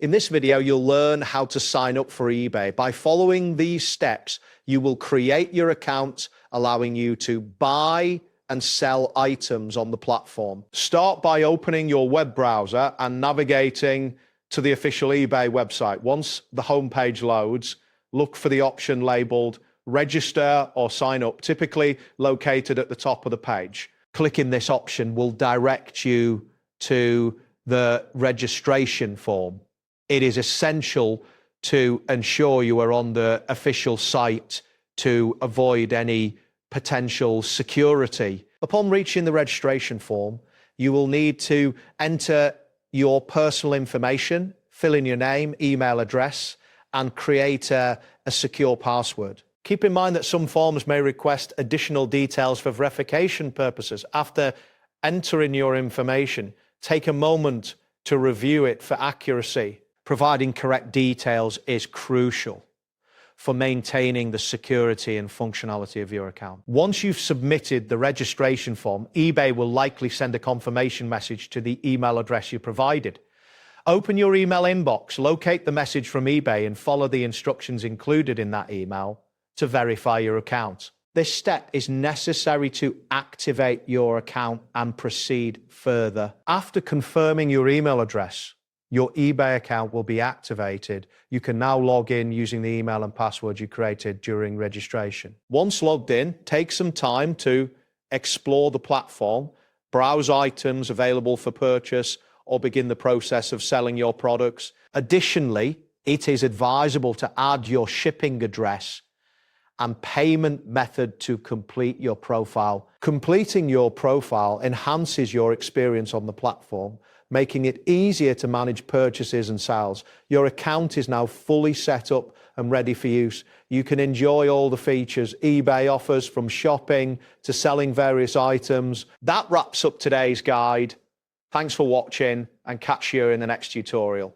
In this video, you'll learn how to sign up for eBay. By following these steps, you will create your account, allowing you to buy and sell items on the platform. Start by opening your web browser and navigating to the official eBay website. Once the homepage loads, look for the option labeled Register or Sign Up, typically located at the top of the page. Clicking this option will direct you to the registration form. It is essential to ensure you are on the official site to avoid any potential security. Upon reaching the registration form, you will need to enter your personal information, fill in your name, email address, and create a secure password. Keep in mind that some forms may request additional details for verification purposes. After entering your information, take a moment to review it for accuracy. Providing correct details is crucial for maintaining the security and functionality of your account. Once you've submitted the registration form, eBay will likely send a confirmation message to the email address you provided. Open your email inbox, locate the message from eBay, and follow the instructions included in that email to verify your account. This step is necessary to activate your account and proceed further. After confirming your email address, your eBay account will be activated. You can now log in using the email and password you created during registration. Once logged in, take some time to explore the platform, browse items available for purchase, or begin the process of selling your products. Additionally, it is advisable to add your shipping address and payment method to complete your profile. Completing your profile enhances your experience on the platform, making it easier to manage purchases and sales. Your account is now fully set up and ready for use. You can enjoy all the features eBay offers, from shopping to selling various items. That wraps up today's guide. Thanks for watching, and catch you in the next tutorial.